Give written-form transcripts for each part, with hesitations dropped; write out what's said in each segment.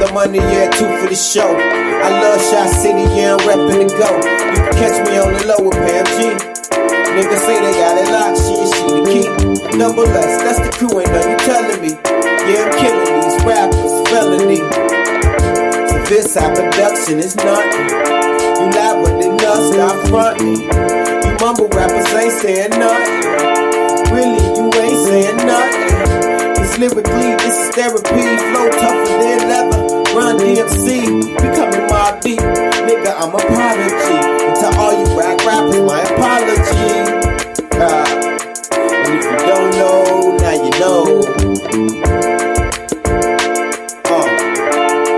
the money, yeah, two for the show. I love Shot City, yeah, I'm reppin' to go. You can catch me on the low with Pam G. Niggas say they got it locked, she the key. Double S, that's the crew, ain't nothing you telling me. Yeah, I'm killing these rappers, felony. So this high production is nothing. You louder than us, stop frontin'. You mumble rappers ain't saying nothing. Really, you ain't saying nothing. Cause lyrically, this is therapy. Flow tougher than leather. Run DMC, becoming my beat. Nigga, I'm a prodigy. And to all you rap rappers, my apology. And if you don't know, now you know.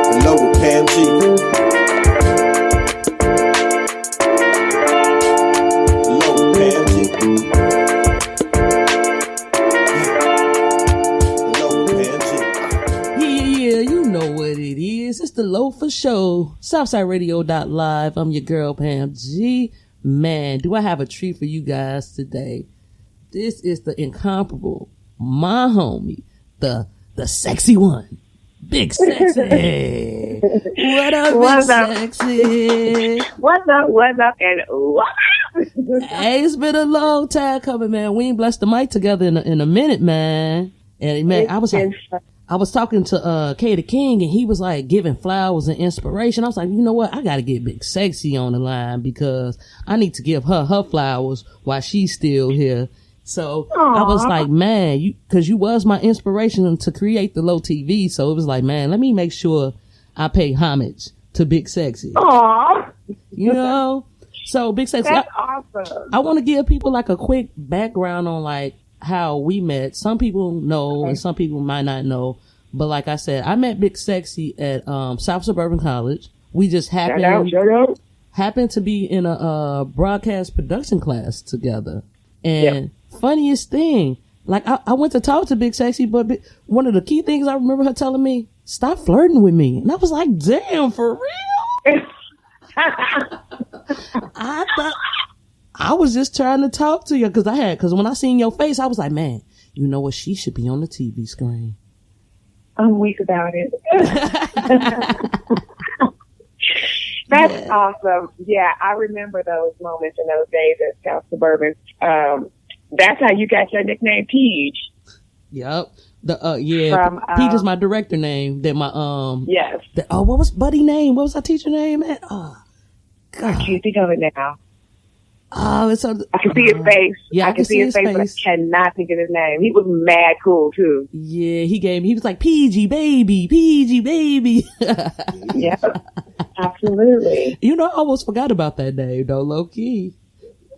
The low with Pam G. The low with Pam G. The low with Pam G. Yeah, you know what it is. It's the low for show. SouthsideRadio.live. I'm your girl, Pam G. Man, do I have a treat for you guys today. This is the incomparable, my homie, the sexy one, BigSexy. What up, BigSexy? What's up, and what? Hey, it's been a long time coming, man. We ain't blessed the mic together in a minute, man. And man, I was talking to K the King, and he was like giving flowers and inspiration. I was like, you know what? I got to get BigSexy on the line because I need to give her flowers while she's still here. So I was like, man, cause you was my inspiration to create the Low TV. So it was like, man, let me make sure I pay homage to BigSexy. Aww. You know? So BigSexy. That's awesome. I want to give people like a quick background on like how we met. Some people know and some people might not know. But like I said, I met BigSexy at South Suburban College. We just happened to be in a broadcast production class together. And funniest thing, like I went to talk to BigSexy, but one of the key things I remember her telling me, stop flirting with me. And I was like, damn, for real? I thought I was just trying to talk to you because when I seen your face, I was like, man, you know what? She should be on the TV screen. I'm weak about it. That's awesome. Yeah, I remember those moments in those days at South Suburban. That's how you got your nickname, Peach. Yep. Peach is my director name. That my yes. What was Buddy name? What was our teacher name? Oh, God. I can't think of it now. Oh, it's so. I can see his face. Yeah, I can see his face, but I cannot think of his name. He was mad cool too. Yeah, he was like PG baby. Yeah, absolutely. You know, I almost forgot about that name though, low key.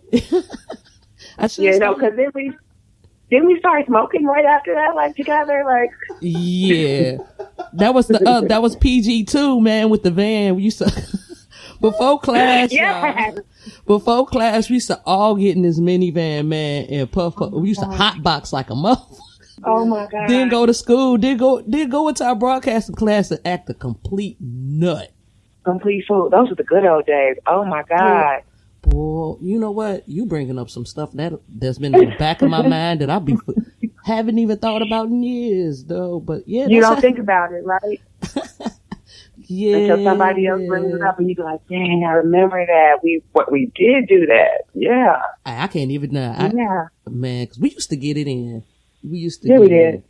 Because then we started smoking right after that, like together, like. Yeah, that was PG too, man, with the van. We used to. Before class, before class, we used to all get in this minivan, man, and puff up. We used to hotbox like a motherfucker. Oh my God. Then go to school. Then go into our broadcasting class and act a complete nut. Complete fool. Those were the good old days. Oh my God. Boy, you know what? You bringing up some stuff that's been in the back of my mind that haven't even thought about in years, though. But yeah, you don't think about it, right? Yeah. Until somebody else brings it up and you go like, dang, I remember that. We did do that. Yeah. I can't even now. Man, because we used to get it in. We used to. Yeah, we did.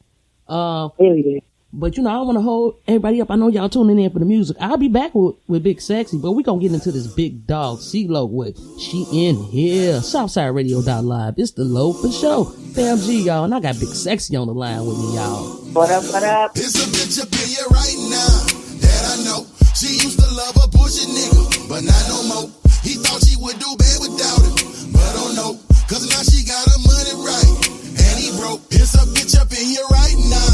Yeah, we did. But you know, I don't want to hold everybody up. I know y'all tuning in for the music. I'll be back with BigSexy, but we gonna get into this big dog CeeLo with She In Here. SouthsideRadio.live. It's the low for show. Pam G, y'all, and I got BigSexy on the line with me, y'all. What up? It's a bitch up in here right now that I know. She used to love a bullshit nigga, but not no more. He thought she would do bad without him, but oh no, cause now she got her money right, and he broke. It's a bitch up in here right now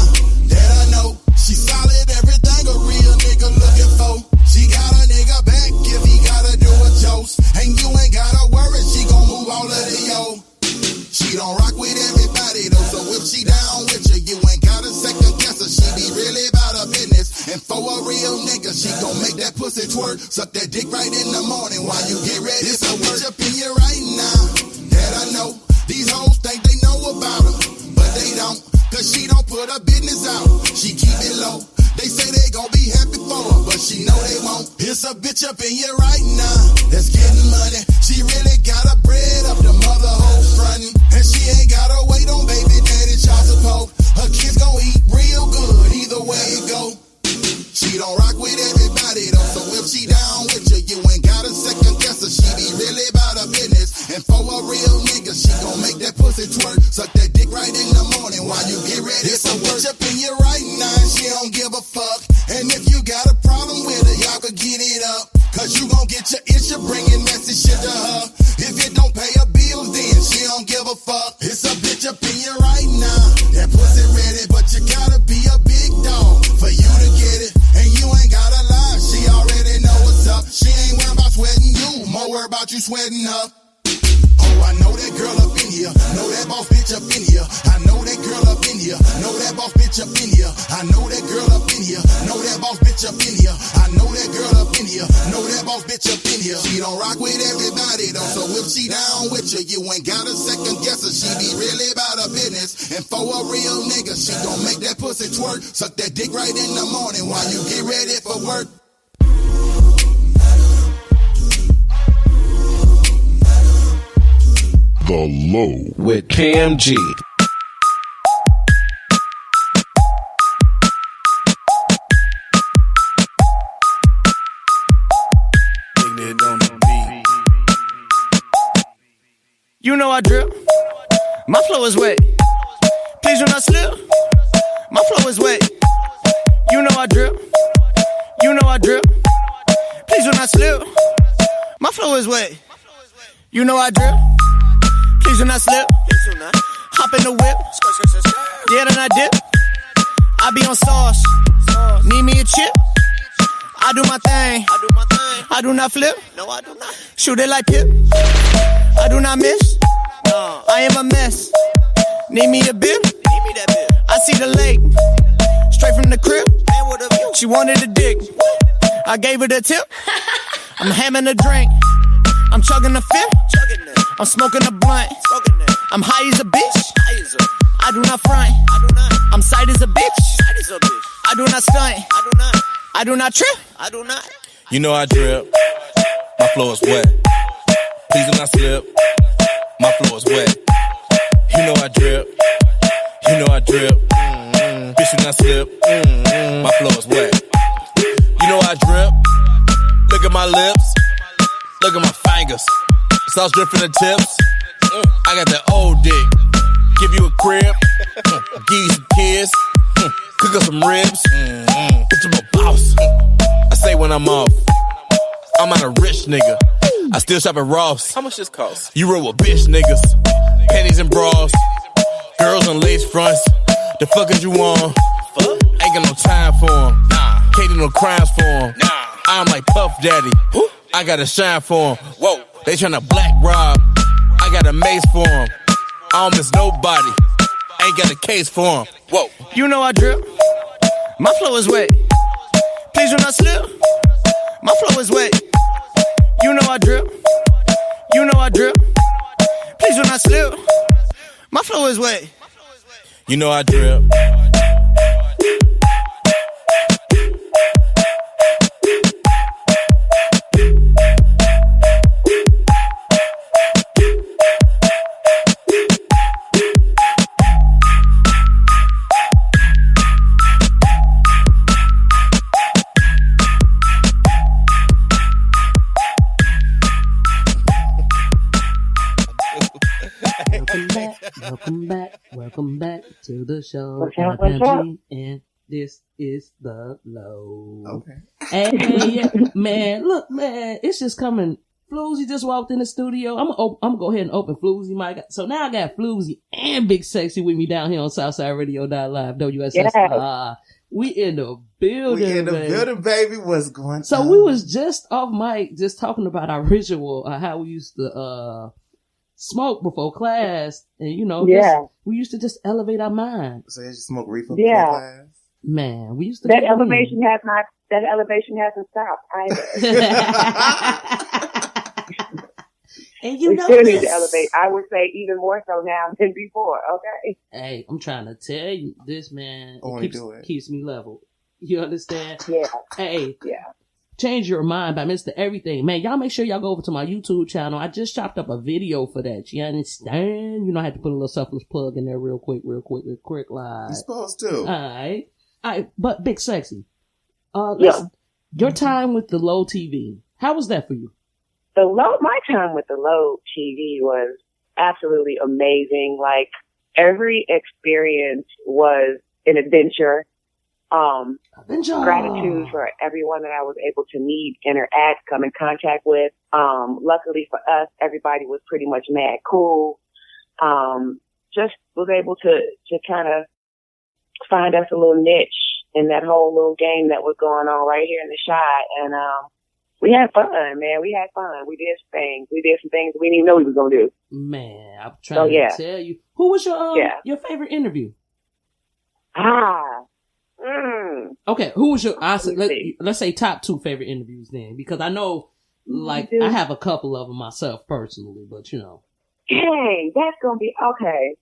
that I know. She solid, everything a real nigga looking for. She got a nigga back if he gotta do a toast, and you ain't gotta worry, she gon' move all of the yo. She don't rock with everybody though, so if she down with you, you ain't gotta second guess her. She be really about her business, and for a real nigga, she gon' make that pussy twerk. Suck that dick right in the morning while you get ready. It's a bitch up in here right now that I know. These hoes think they know about her, but they don't, cause she don't put her business out. She keep it low. They say they gon' be happy for her, but she know they won't. Here's a bitch up in here right now that's getting money. She really got her bread up the mother hoe frontin', and she ain't gotta wait on baby daddy child support. Her kids gon' eat real good either way it go. She don't rock with everybody though, so if she down with you, you ain't got a second guess her. She be really about her business, and for a real nigga, she gon' make that pussy twerk. Suck that dick right in the morning while you get ready. It's a bitch up in you right now, and she don't give a fuck. And if you got a problem with her, y'all could get it up, cause you gon' get your issue bringing messy shit to her. If it don't pay her bills, then she don't give a fuck. It's a bitch up in you right now, that pussy ready, but you gotta be a big dog for you to get it. And you ain't gotta lie, she already know what's up. She ain't worried about sweating you, more worried about you sweating her. Oh, I know that girl up in here, know that boss bitch up in here. I know that girl up in here, know that boss bitch up in here. I know that girl up in here, know that boss bitch up in here. I know that girl up in here, know that boss bitch up in here. She don't rock with everybody though, so if she down with you, you ain't got a second guess her. She be really about her business, and for a real nigga, she gon' make that pussy twerk. Suck that dick right in the morning while you get ready for work. The Low with Pam G. You know I drip, my flow is wet. Please do not slip, my flow is wet. You know I drip, you know I drip. Please do not slip, my flow is wet. You know I drip, please do not slip. Hop in the whip, yeah then I dip. I be on sauce, need me a chip. I do my thing, I do not flip. No, I do not. Shoot it like Pip, I do not miss. I am a mess. Need me a bib. I see the lake, straight from the crib. She wanted a dick, I gave her the tip. I'm hamming a drink, I'm chugging a fifth. I'm smoking a blunt, I'm high as a bitch. I do not front, I'm sight as a bitch. I do not stunt, I do not trip. You know I drip, my flow is wet. Please do not slip, my flow is wet. You know I drip, you know I drip. Bitch do not slip, my flow is wet. You know I drip, look at my lips, look at my fingers. Sauce drip from the tips, I got that old dick. Give you a crib, give you some kids, cook up some ribs. Bitch, I'm a boss. I say when I'm off, I'm not a rich nigga. I still shop at Ross. How much this cost? You roll with bitch niggas, panties and bras, girls on lace fronts. The fuck is you on? Ain't got no time for 'em. Nah, can't do no crimes for 'em. Nah, I'm like Puff Daddy. I gotta shine for 'em. Whoa, they tryna black rob. I got a mace for 'em. I don't miss nobody. Ain't got a case for 'em. Whoa, you know I drip, my flow is wet. Please do not slip, my flow is wet. You know I drip, you know I drip. Please do not slip, my flow is wet. you know I drip. Welcome back to the show. And this is the Low. Okay. Hey, yeah, man, look, man, it's just coming. FluZ just walked in the studio. I'm gonna go ahead and open FluZ mic. So now I got FluZ and BigSexy with me down here on SouthsideRadio.live, WSS. Yeah. We in the building, Baby. What's going on? So we was just off mic, just talking about our ritual, how we used to smoke before class, and we used to just elevate our mind. So you just smoke reefer Yeah. before class? Man, we used to. That elevation hasn't stopped either. And we still need to elevate. I would say even more so now than before. Okay. Hey, I'm trying to tell you, this man keeps me level. You understand? Yeah. Hey. Yeah. Change Your Mind by Mr. Everything. Man, y'all make sure y'all go over to my YouTube channel. I just chopped up a video for that. You understand? You know, I had to put a little selfless plug in there real quick, like. You're supposed to. Alright. But Big Sexy. Yeah. Your time with the Low TV. How was that for you? My time with the Low TV was absolutely amazing. Like, every experience was an adventure. Gratitude for everyone that I was able to meet, interact, come in contact with. Luckily for us, everybody was pretty much mad cool. Just was able to kind of find us a little niche in that whole little game that was going on right here in the Chi. And, we had fun, man. We had fun. We did some things we didn't even know we was going to do. Man, I'm trying to tell you. Who was your favorite interview? Okay, who was your, let's say top 2 favorite interviews then, because I know, like, I have a couple of them myself personally, but you know. Dang, that's gonna be, okay.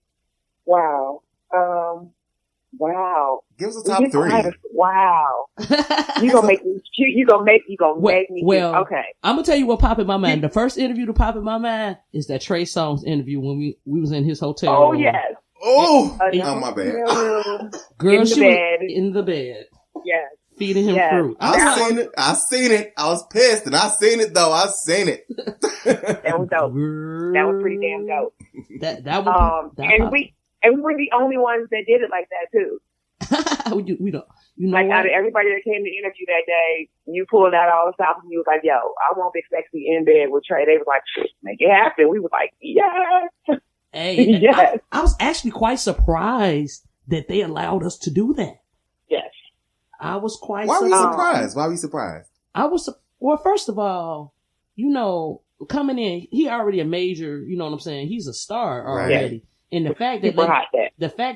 Wow. Wow. Give us a top 3. Wow. You gonna make me, well, okay. I'm gonna tell you what popped in my mind. The first interview to pop in my mind is that Trey Songz interview when we was in his hotel room. Oh, yes. Oh, my bad. Girl, she was in the bed. Yes. Feeding him fruit. I seen it. I was pissed, and I seen it though. I seen it. That was dope. That was pretty damn dope. That was. And we were the only ones that did it like that too. we don't. You know, like, what? out of everybody that came to interview that day, you pulled out all the stuff and you was like, "Yo, I want Big Sexy in bed with Trey." They was like, "Make it happen." We was like, "Yes." Hey, yes. I was actually quite surprised that they allowed us to do that. Yes. I was quite surprised. surprised. Why were you surprised? Well, first of all, you know, coming in, he already a major, you know what I'm saying? He's a star already. Right. And the fact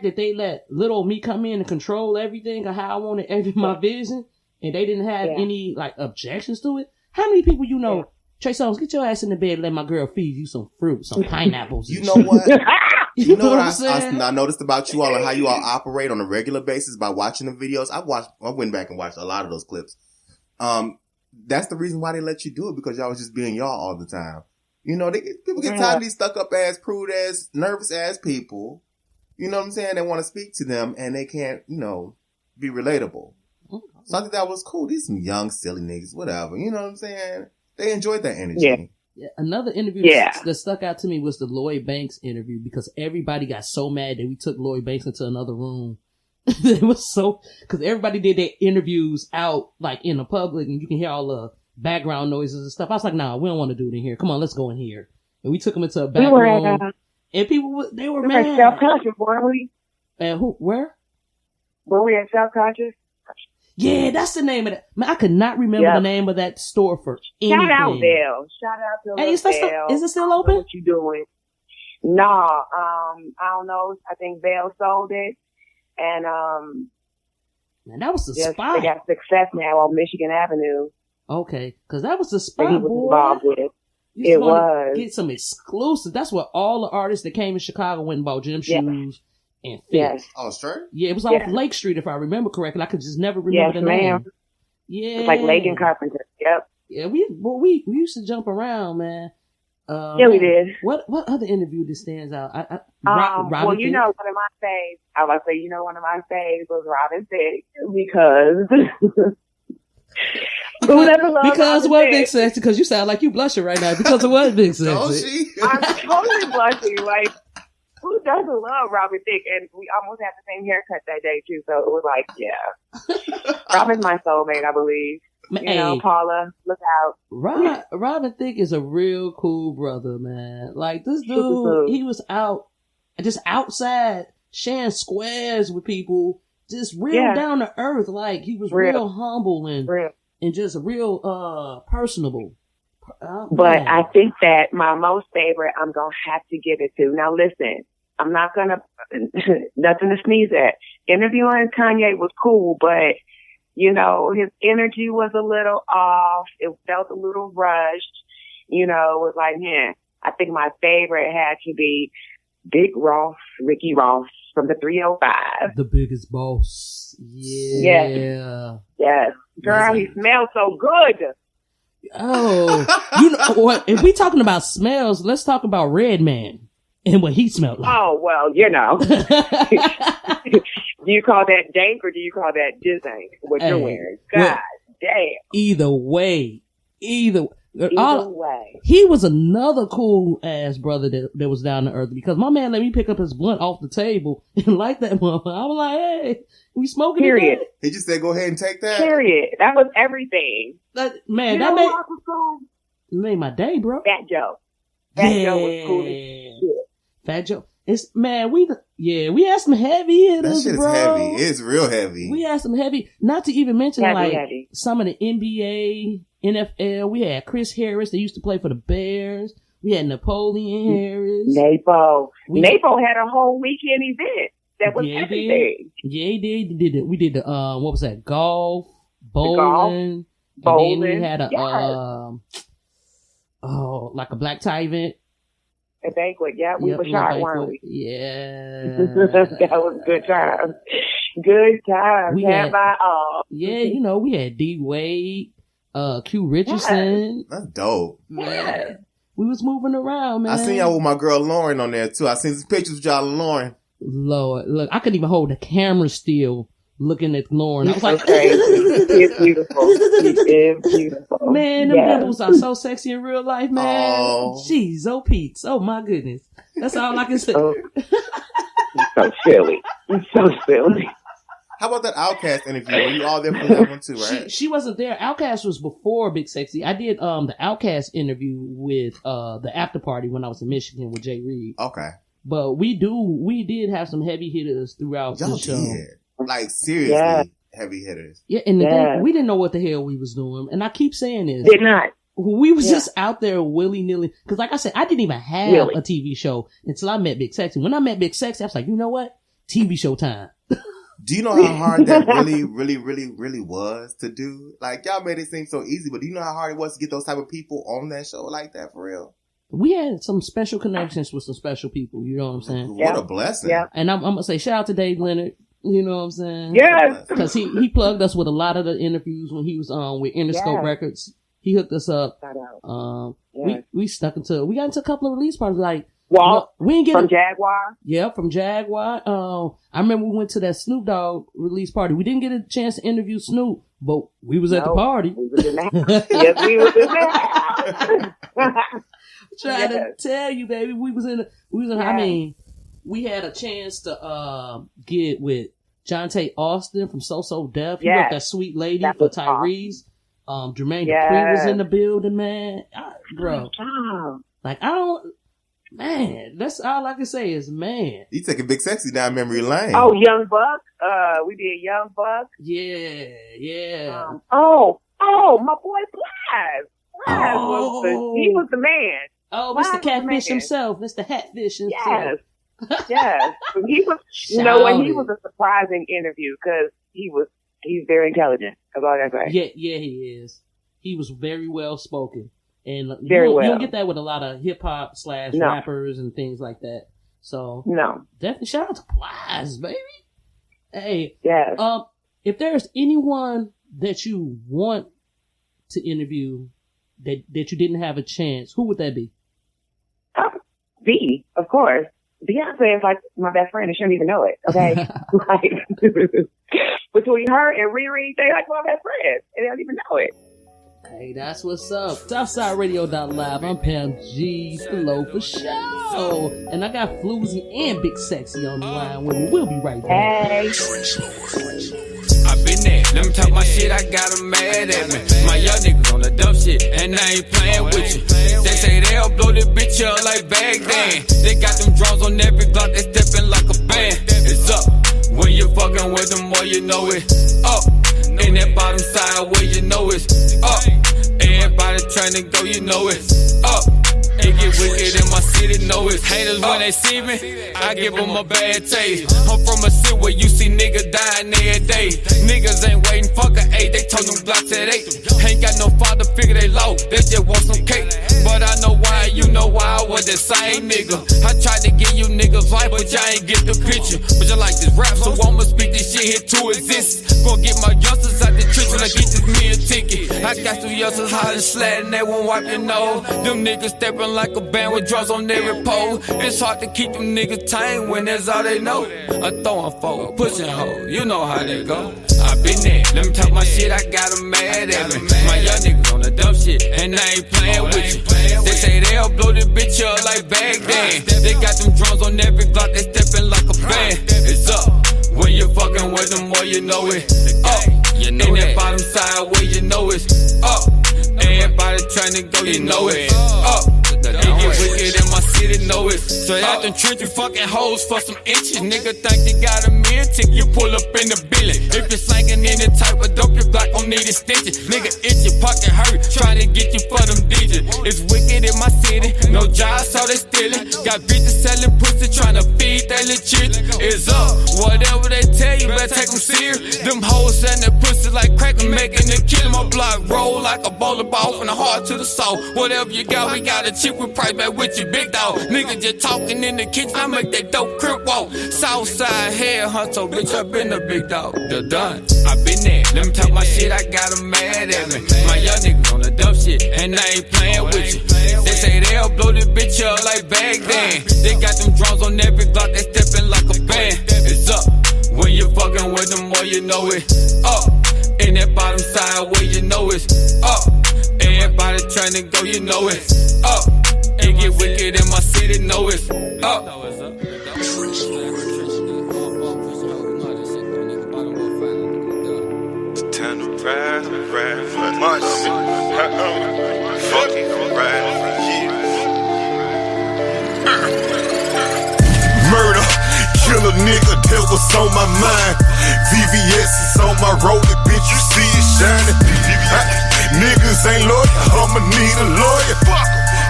that they let little me come in and control everything of how I wanted my vision, and they didn't have any, like, objections to it. How many people you know, Trey Songz, get your ass in the bed and let my girl feed you some fruit, some pineapples. You know what? You know what I noticed about you all and how you all operate on a regular basis by watching the videos. I went back and watched a lot of those clips. That's the reason why they let you do it, because y'all was just being y'all all the time. You know, people get tired of these stuck up ass, prude ass, nervous ass people. You know what I'm saying? They want to speak to them and they can't, you know, be relatable. So I think that was cool. These some young, silly niggas, whatever. You know what I'm saying? They enjoyed that energy. Yeah. Another interview that stuck out to me was the Lloyd Banks interview, because everybody got so mad that we took Lloyd Banks into another room. It was because everybody did their interviews out, like, in the public, and you can hear all the background noises and stuff. I was like, nah, we don't want to do it in here. Come on, let's go in here. And we took them into a back room. And people, they were mad. Self-conscious, weren't we? And where? Were we at Self-conscious? Yeah, that's the name of it. Man, I could not remember the name of that store for anything. Shout out, Bell. Shout out to Bell. Is it still open? What you doing? No, I don't know. I think Bell sold it. And, man, that was the spot. They got success now on Michigan Avenue. Okay, because that was the spot, that he was involved with. It was. Get some exclusive. That's what all the artists that came in Chicago went and bought gym shoes and fit. Yes. Oh, straight? Yeah, it was off Lake Street, if I remember correctly. I could just never remember the name. Yeah. It's like Lake and Carpenter. Yep. Yeah, we used to jump around, man. Yeah, we did. What other interview that stands out? Well, you know, one of my faves, I was say, one of my faves was Robin Thicke, because who doesn't love because Robin what Thicke? Big Sexy? Because you sound like you blushing right now. Because of what Big Sexy? Oh, she? I'm totally blushing. Like, who doesn't love Robin Thicke? And we almost had the same haircut that day too. So it was like, yeah, Robin's my soulmate, I believe. Paula, look out. Robin Thicke is a real cool brother, man. Like, this dude, he was just outside sharing squares with people, just real down to earth. Like, he was real humble and just real personable. But I think that my most favorite, I'm going to have to give it to. Now listen, I'm not going to, nothing to sneeze at. Interviewing Kanye was cool, but his energy was a little off. It felt a little rushed. It was like, I think my favorite had to be Ricky Ross. from the 305. The biggest boss. Yeah. Yes. Girl, he smells so good. Oh, you know what? If we talking about smells, let's talk about Redman and what he smelled like. Oh, well, you know. Do you call that dank or do you call that jizzank? What you're wearing? God damn. Either way. Either way. He was another cool ass brother that was down to earth, because my man let me pick up his blunt off the table and light that motherfucker. I was like, hey, we smoking Period. today? He just said, go ahead and take that. Period. That was everything. That made my day, bro. Fat Joe. Fat Joe was cool as shit. Fat Joe. It's, man, we had some heavy hitters, that shit bro. is heavy. It's real heavy. We had some heavy, not to even mention heavy. Some of the NBA, NFL. We had Chris Harris that used to play for the Bears. We had Napoleon Harris. Napo had a whole weekend event. That was everything. He did. We did the, what was that? Golf, bowling. And then we had like a black tie event. A banquet, yeah. We were shot, weren't we? Yeah. That was good times. Good times. We had we had D Wade, Q Richardson. That's dope. Yeah. We was moving around, man. I seen y'all with my girl Lauren on there too. I seen some pictures with y'all and Lauren. Lord, look, I couldn't even hold the camera still looking at Lauren. I was like, it's beautiful. It is beautiful. Man, them dimples are so sexy in real life, man. Oh. Jeez, oh Pete. Oh my goodness. That's all I can say. So silly. So silly. How about that Outkast interview? Were you all there for that one too, right? She wasn't there. Outkast was before BigSexy. I did the Outkast interview with the after party when I was in Michigan with Jay Reed. Okay. But we did have some heavy hitters throughout the show. Did. Like, seriously, heavy hitters. Yeah, and the thing, we didn't know what the hell we was doing. And I keep saying this. Did not. We was just out there willy-nilly. Because like I said, I didn't even have a TV show until I met BigSexy. When I met BigSexy, I was like, you know what? TV show time. Do you know how hard that really, really, really, really was to do? Like, y'all made it seem so easy, but do you know how hard it was to get those type of people on that show like that for real? We had some special connections with some special people. You know what I'm saying? What a blessing. Yeah. And I'm going to say shout out to Dave Leonard. You know what I'm saying? Yes. Because he plugged us with a lot of the interviews when he was with Interscope Records. He hooked us up. We got into a couple of release parties. Like, we didn't get from Jaguar. Yeah, from Jaguar. I remember we went to that Snoop Dogg release party. We didn't get a chance to interview Snoop, but we was at the party. We was in that. Yes, we was in that. Trying to tell you, baby, I mean, we had a chance to get with Jonte Austin from So Def. He was that sweet lady for Tyrese. Jermaine Dupri was in the building, man. Bro. Like, man, that's all I can say is, man. You taking BigSexy down memory lane. Oh, Young Buck. We did Young Buck. Yeah. My boy Flies. He was the man. Oh, Mr. Catfish himself. Mr. Hatfish himself. Yes. He was, when he was a surprising interview because he's very intelligent. That's all I gotta say. Yeah, he is. He was very well spoken. And you don't get that with a lot of hip hop / rappers and things like that. So definitely shout out to Plies, baby. Hey, if there's anyone that you want to interview that you didn't have a chance, who would that be? V, of course. Beyonce is like my best friend and she don't even know it. Okay, between her and Riri, they like my best friend and they don't even know it. Hey, that's what's up. SouthsideRadio.live. I'm Pam G. Hello for show. And I got FluZ and BigSexy on the line with me. We'll be right back. Hey. I been there. Let me talk my shit. I got them mad at me. My young niggas on the dumb shit, and I ain't playing with you. They say they'll blow this bitch up like Baghdad. They got them drones on every block. They stepping like a band. It's up when you fucking with them, boy. You know it up. In that bottom side where you know it's up. Everybody trying to go, you know it's up. It get wicked in my city, know it's haters when they see me. I give them a bad taste. I'm from a city where you see niggas dying every day. Niggas ain't waiting, fuck a 8. They told them blocks at 8. Ain't got no father figure, they low. They just want some cake. But I know why, you know why. When but the same nigga. I tried to give you niggas life, but y'all ain't get the picture. But you like this rap, so I'ma speak this shit here to exist. Gonna get my youngsters out the trench when I get this meal ticket. I got some youngsters hot and slatting, they won't wipe your nose. Them niggas stepping like a band with drugs on every pole. It's hard to keep them niggas tame when that's all they know. I'm throwing foes, pushing hoes, you know how they go. I been there, let me talk my shit, I got them mad at me. My young niggas on the dumb shit, and I ain't playing with you. They say they'll blow this bitch up like Baghdad. They got them drums on every block, they stepping like a band. It's up, when you fucking with them, boy, you know it. Up, in that bottom side where you know it's up. Everybody trying to go, you know it. Up. They get wicked in my city, know it. So out them trenches, fucking hoes for some inches. Nigga think you got a meal ticket, you pull up in the building. If you're slanging any type of dope, your block gon' need extension. Nigga itch your pocket hurt, trying to get you for them digits. It's wicked in my city, no jobs, so they stealing. Got bitches selling pussy, trying to feed that little children. It's up, whatever they tell you, better take them serious. Them hoes selling that pussy like crack and making it kill. My block roll like a bowling ball from the heart to the soul. Whatever you got, we got a chip with price back with you, big dog. Nigga just talking in the kitchen, I make that dope crib walk. Southside hair hunter, bitch, I been a big dog. The done, I been there. Let me talk my shit, I got them mad at me. My young niggas on the dumb shit, and I ain't playing with you. They say they'll blow this bitch up like Baghdad. They got them drums on every block, they stepping like a band. It's up, when you fucking with them, boy, you know it. Up, in that bottom side where you know it's up. Everybody trying to go, you know it. Up, and get wicked in my city, know it's up. Time to ride for months. Fucking ride for years. Murder, kill a nigga, that was on my mind. VVS is on my road, bitch, you see it shining. Niggas ain't loyal, I'ma need a lawyer.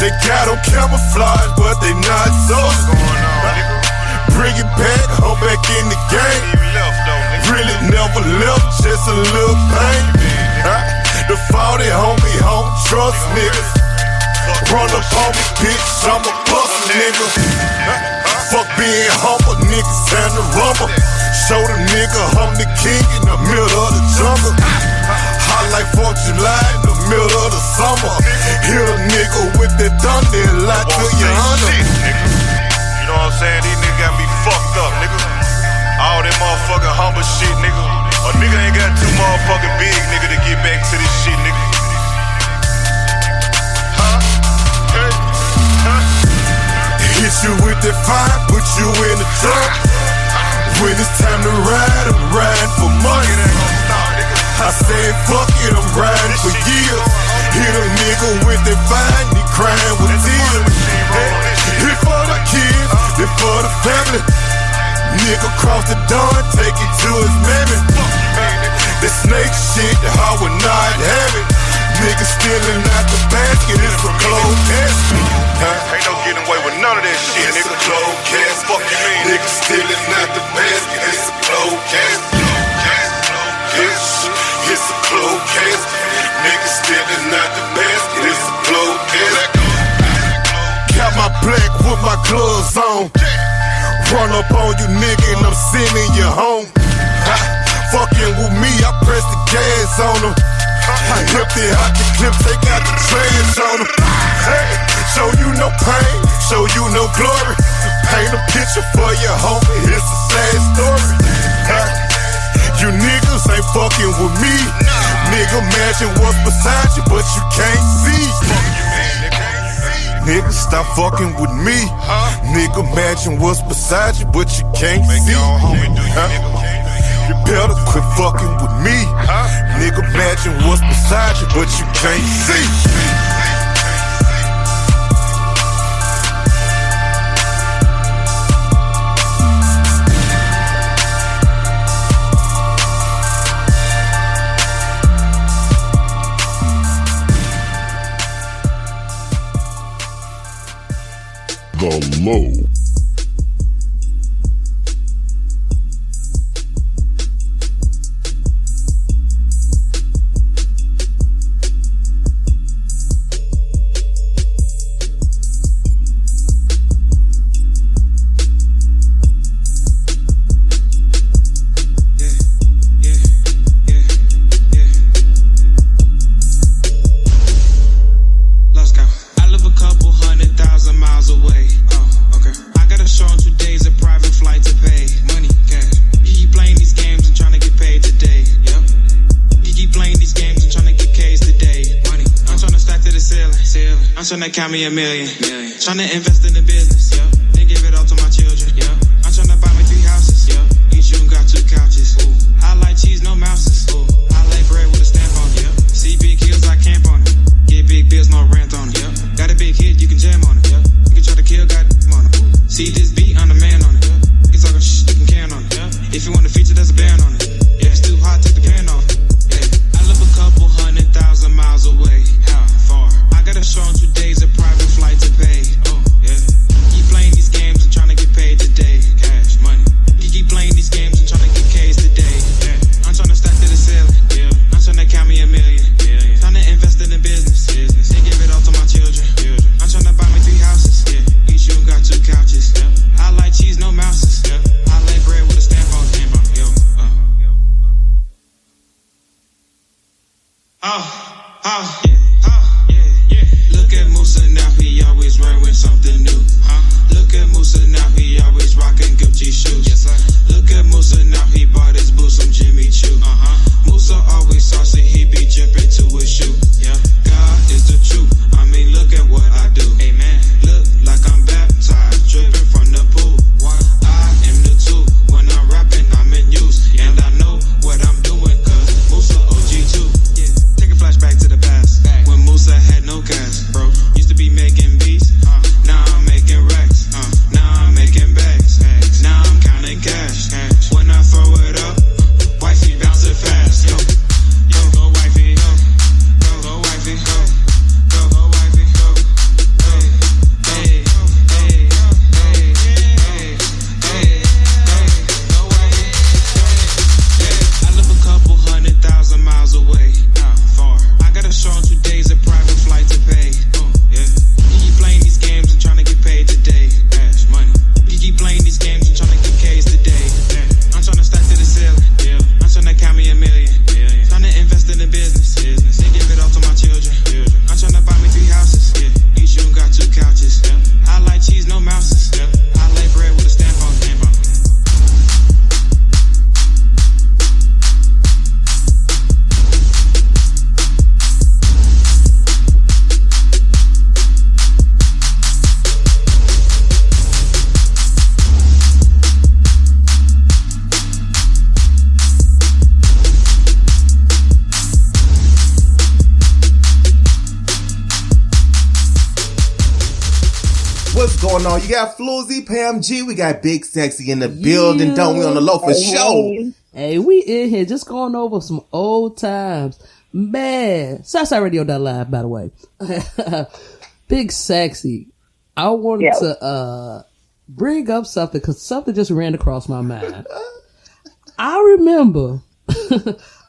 They got on camouflage, but they not so. Bring it back, I'm back in the game. Really never left, just a little pain. The 40 homie, home trust niggas. Run up on me, bitch, I'm a bust nigga. Fuck being humble, niggas time to rumble. Show the nigga I'm the king in the middle of the jungle. Hot like 4th of July in the middle of the summer. Hit a nigga with that thunder and lie to your honor. You know what I'm saying? These niggas got me fucked up, nigga. All that motherfucking humble shit, nigga. A nigga ain't got too motherfucking big, nigga, to get back to this shit, nigga. Hey, Hit you with that fire, put you in the trunk. When it's time to ride, I'm riding for money. I said, fuck it, I'm riding for years. Hit a nigga with that fine, he crying with tears. Hit for the kids, hit for the family. Nigga cross the dawn, take it to his mammy. The snake shit, I would not have it. Nigga stealing out the basket, it's a closed casket. ain't no getting away with none of that shit, It's nigga. a closed casket. Fuck you mean? Nigga stealing out the basket, it's a closed casket. It's a closed casket. Nigga stealing out the basket, it's a closed casket. Got my black with my gloves on. Run up on you, nigga, and I'm sending you home. Fucking with me, I press the gas on them. I whipped it out the clip, take out the trash on them. Hey, show you no pain, show you no glory. Paint a picture for your homie, it's a sad story. You niggas ain't fucking with me. Nigga, imagine what's beside you, but you can't see. Nigga, stop fucking with me. Nigga, imagine what's beside you, but you can't see. You better quit fucking with me. Nigga, imagine what's beside you, but you can't see. The Low. I'm tryna count me a million. Tryna invest in the business. Then give it all to my children. I'm tryna buy me 3 houses. Each room got 2 couches. I like cheese, no mouses. I like bread with a stamp on it. See big hills, I camp on it. Get big bills, no rent on it. Got a big hit, you can jam on it. You can try to kill, got on it. See this beat, I'm the man on it. You talking shh, you can can on it. If you want a feature, there's a band on it. Yeah, it's too hot, take the pan off. Yeah, I live a couple 100,000 miles away. How far? I got a show in 2 days, a private flight to pay. Oh, yeah. You playing these games and trying to get paid today. Cash, money. You keep playing these games and trying to get K's today. Yeah. I'm trying to stack to the ceiling. Yeah. I'm trying to count me a million. Trying to invest in the business. And give it all to my children. I'm trying to buy me 3 houses. Each room got 2 couches. I like cheese, no mouses. I like bread with a stamp on it. Look at Musa now, he always run with something new. Look at Musa now, he always rocking Gucci shoes. Look at Musa now, he bought his boots from Jimmy Choo. Musa always saucy, he be dripping to his shoe. God is the truth, I mean look at what I do. Amen. Look like I'm baptized, dripping from the pool. I am the 2, when I'm rapping I'm in use. And I know what I'm doing, cause Musa OG too. Take a flashback to the past, when Musa had no cash, bro. Used to be making beats, now I'm making racks, now I'm making bags, now I'm counting cash. When I throw it up, wifey bounce it fast. Yo, go wifey, go wifey, go wifey, go. Hey, go wifey. I live a couple 100,000 miles away. Far. I got a show in 2 days, a private flight to pay. You keep playing these games and trying to get paid today. Cash, money. You keep playing these games and trying to get K's today. I'm trying to stack to the ceiling. I'm trying to count me a million. Trying to invest in the business. Then give it all to my children. I'm trying to buy me 3 houses. Each room got 2 couches. I like cheese, no mouses. I like bread with a stamp on it. What's going on? You got FluZ, Pam G. We got BigSexy in the building, don't we? On the low for show. Hey, we in here just going over some old times. Man. Southsideradio.live, by the way. BigSexy. I wanted to bring up something because something just ran across my mind. I remember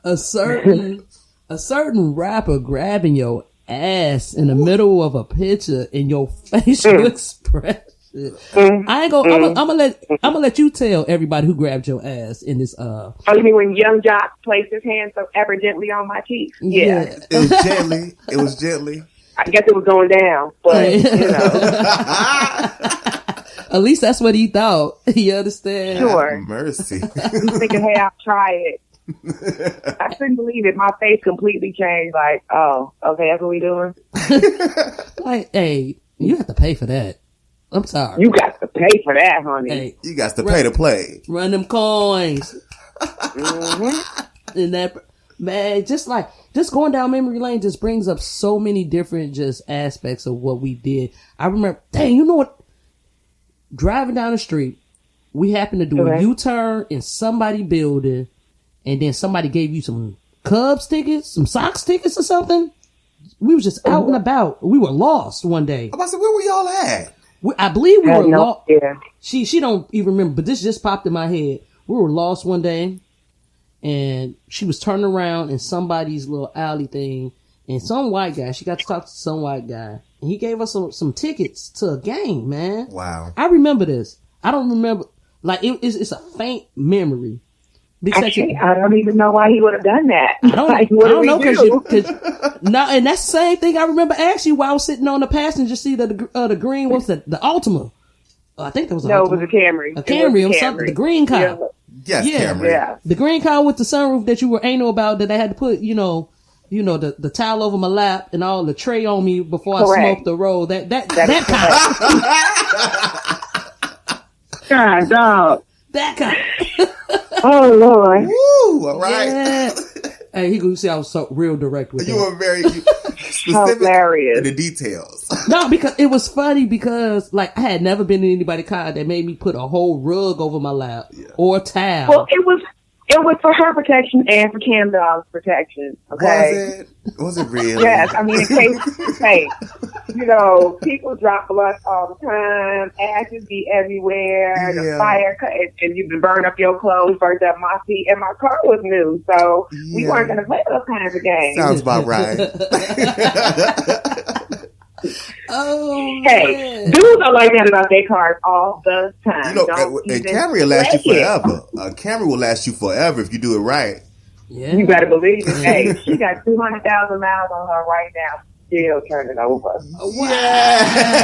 a certain rapper grabbing your ass in the middle of a picture in your facial expression. I ain't gonna. I'm gonna let you tell everybody who grabbed your ass in this. Oh, you mean when Young Jock placed his hand so ever gently on my cheek? Yeah. It was gently. It was gently. I guess it was going down, but you know. At least that's what he thought. You understand? Sure. Mercy. I'm thinking, hey, I'll try it. I couldn't believe it. My face completely changed. Like, oh, okay, that's what we doing. Like, hey, you have to pay for that. I'm sorry. You got to pay for that, honey. Hey, you got to pay to play. Run them coins. And that, man, just going down memory lane just brings up so many different just aspects of what we did. I remember, dang, you know what? Driving down the street, we happened to do a U-turn in somebody's building. And then somebody gave you some Cubs tickets, some Sox tickets or something. We was just out and about. We were lost one day. I said, where were y'all at? I believe we were lost. Yeah. She don't even remember, but this just popped in my head. We were lost one day, and she was turning around in somebody's little alley thing, and some white guy, she got to talk to some white guy, and he gave us some tickets to a game, man. Wow. I remember this. I don't remember, like, it's a faint memory. Actually, I don't even know why he would have done that. I don't know because no, and that's the same thing I remember asking you while I was sitting on the passenger seat of the green. What's that? The Altima. I think that was it was a Camry. A Camry or something. The green car. Yes, Camry. Yeah. The green car with the sunroof that you were anal about that they had to put, the towel over my lap and all the tray on me before I Correct. smoke the roll. That kind. God, dog. That kind. Oh Lord. Woo! All right. Yeah. Hey, he could see I was so real direct with You that. were very specific Hilarious. in the details. No, because it was funny because like I had never been in anybody's car that made me put a whole rug over my lap or a towel. Well, it was for her protection and for Cam Dog's protection. Okay. Was it really? Yes, I mean, in case, hey, people drop blood all the time, ashes be everywhere, the fire, and you burn up your clothes, burned up my feet, and my car was new, so we weren't going to play those kinds of games. Sounds about right. Hey, dudes are like that about their cars all the time. A Camry will last you forever. A Camry will last you forever if you do it right. Yeah. You better believe it. Hey, she got 200,000 miles on her right now. Still turning over.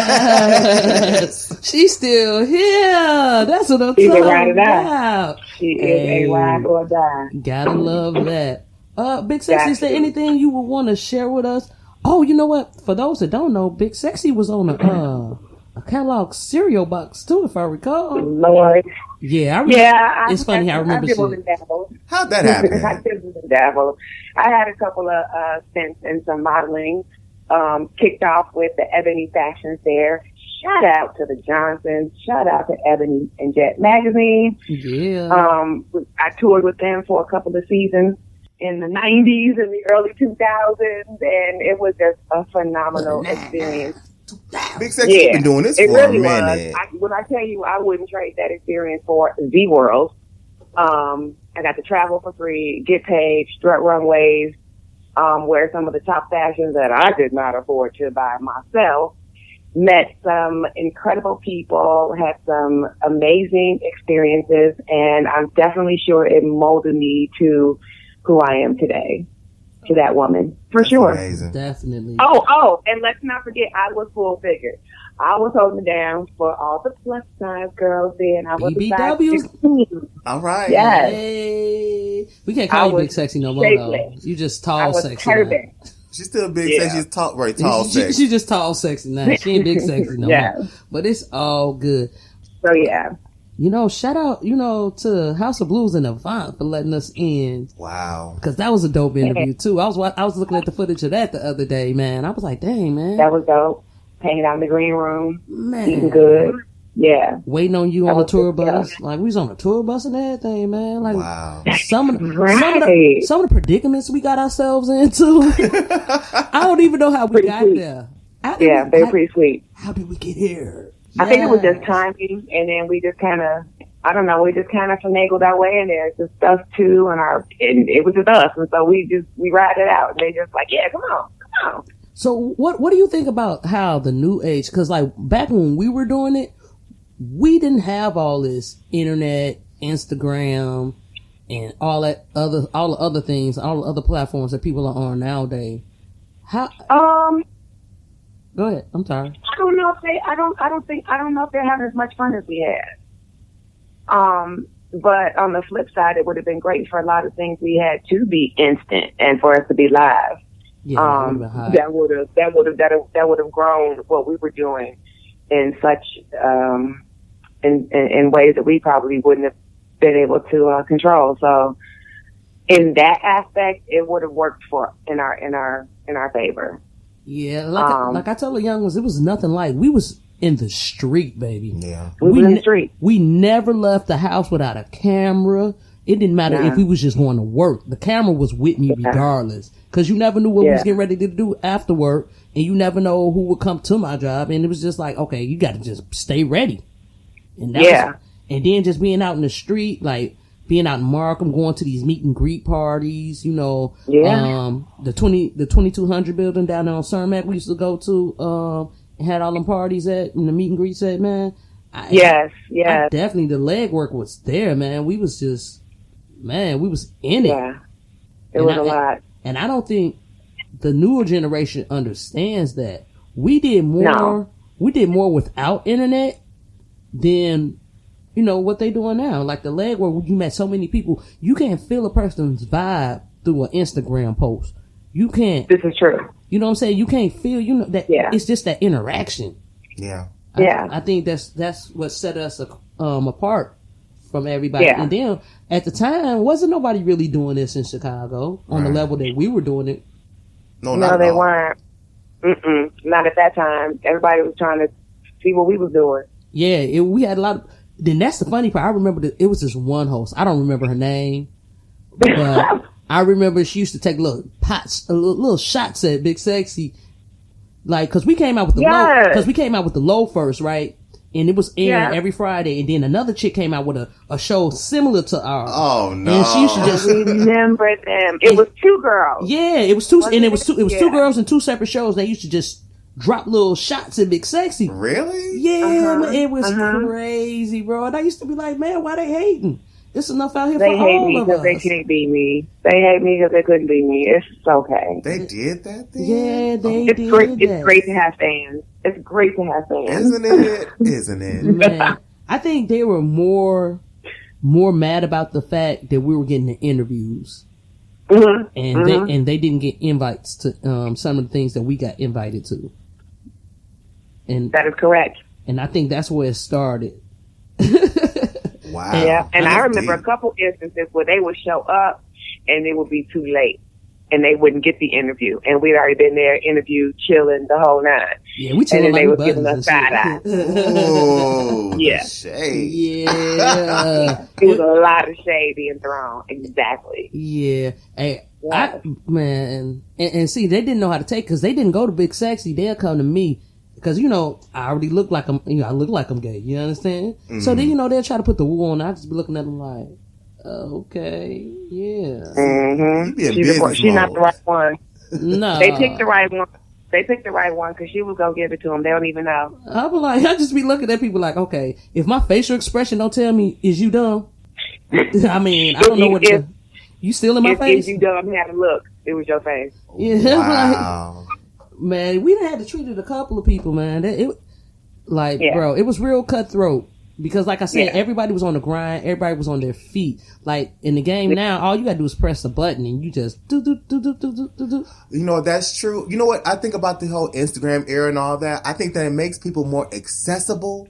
Yes. She's still here. That's what I'm talking about. She is a ride or die. Gotta love that. BigSexy, is there anything you would want to share with us? Oh, you know what? For those that don't know, BigSexy was on a catalog cereal box too, if I recall. Lord. Yeah, it's funny. I remember shit. How'd that happen? I dabbled. I had a couple of stints in some modeling. Kicked off with the Ebony Fashion Fair. Shout out to the Johnsons. Shout out to Ebony and Jet Magazine. Yeah. I toured with them for a couple of seasons in the 90s and the early 2000s, and it was just a phenomenal experience. BigSexy been doing this for really a minute. When I tell you, I wouldn't trade that experience for the world. I got to travel for free, get paid, strut runways, wear some of the top fashions that I did not afford to buy myself. Met some incredible people, had some amazing experiences, and I'm definitely sure it molded me to who I am today. To that woman, for sure. Amazing. Definitely. Oh, and let's not forget, I was full figure. I was holding it down for all the plus size girls there, and I was BBWs. All right. Yes. Hey. We can't call you BigSexy no more, though. You just tall, sexy. She's still big sexy. She's very tall, sexy. She's just tall, sexy now. She ain't big sexy no more. But it's all good. So, yeah. Shout out, to House of Blues and Avant for letting us in. Wow. Because that was a dope interview, too. I was looking at the footage of that the other day, man. I was like, dang, man. That was dope. Hanging out in the green room. Man. Eating good. Yeah. Waiting on you on the tour bus. Like, we was on a tour bus and everything, man. Like, wow. Some of the predicaments we got ourselves into. I don't even know how we got there. They're pretty sweet. How did we get here? I think it was just timing, and then we just kind of, finagled our way in there. It's just us two, and it was just us, and so we ride it out. And they just like, yeah, come on. So what do you think about how the new age? Because like back when we were doing it, we didn't have all this internet, Instagram, and all the other things, all the other platforms that people are on nowadays. How? Go ahead. I'm sorry. I don't know if they're having as much fun as we had. But on the flip side, it would have been great for a lot of things we had to be instant and for us to be live. Yeah, that would have grown what we were doing in such in ways that we probably wouldn't have been able to control. So in that aspect, it would have worked in our favor. Yeah, like I tell the young ones, it was nothing like we was in the street, baby. Yeah, we were in the street. We never left the house without a camera. It didn't matter if we was just going to work. The camera was with me regardless. Because you never knew what we was getting ready to do after work. And you never know who would come to my job. And it was just like, okay, you got to just stay ready. And and then just being out in the street, like being out in Markham, going to these meet and greet parties, the 2200 building down there on Cermak we used to go to, and had all them parties at, and the meet and greets at, man. Yes. Definitely the leg work was there, man. We was just, we was in it. Yeah. It was a lot. And I don't think the newer generation understands that. We did more without internet than, what they doing now. Like the leg work, you met so many people. You can't feel a person's vibe through an Instagram post. you can't. This is true. You know what I'm saying? You can't feel, you know, that it's just that interaction. Yeah. I think that's what set us apart from everybody. Yeah. And then at the time, wasn't nobody really doing this in Chicago on the level that we were doing it. No, they weren't. Not at that time. Everybody was trying to see what we was doing. Yeah, we had a lot of. Then that's the funny part. I remember it was this one host. I don't remember her name, but I remember she used to take little shots at BigSexy, like because we came out with the low. Because we came out with the low first, right? And it was airing every Friday, and then another chick came out with a show similar to ours. Oh no! And she used to just remember them. It was two girls. Yeah, it was two, and it was two girls and two separate shows. They used to just drop little shots at BigSexy. Really? Yeah, man, it was crazy, bro. And I used to be like, man, why they hating? There's enough out here for all of us. They hate me because they can't beat me. They hate me because they couldn't beat me. It's okay. They did that thing? Yeah, they did. It's great to have fans. It's great to have fans. Isn't it? Isn't it? Man, I think they were more mad about the fact that we were getting the interviews. And they didn't get invites to some of the things that we got invited to. And that is correct. And I think that's where it started. Wow. Yeah. And I remember a couple instances where they would show up and it would be too late and they wouldn't get the interview. And we'd already been there, interviewed, chilling the whole nine. Yeah, we chilling. And then like they was giving us side eye. Oh, yeah. Shade. Yeah. It was a lot of shade being thrown. Exactly. Yeah. Hey, man. And see, they didn't know how to take, because they didn't go to BigSexy. They'll come to me. Because, you know, I already look like I'm, I look like I'm gay. You understand? Mm-hmm. So then, they'll try to put the woo on. I just be looking at them like, okay, yeah. Mm-hmm. She's not the right one. No. They picked the right one. They picked the right one because she was going to give it to them. They don't even know. I just be looking at people like, okay, if my facial expression don't tell me, is you dumb? I mean, I don't know what to do. You still in my face? If you dumb, have a look. It was your face. Yeah. Wow. Man, we done had to treat it a couple of people, man. Bro, it was real cutthroat. Because like I said, everybody was on the grind. Everybody was on their feet. Like, in the game now, all you gotta do is press a button and you just do. You know, that's true. You know what? I think about the whole Instagram era and all that. I think that it makes people more accessible.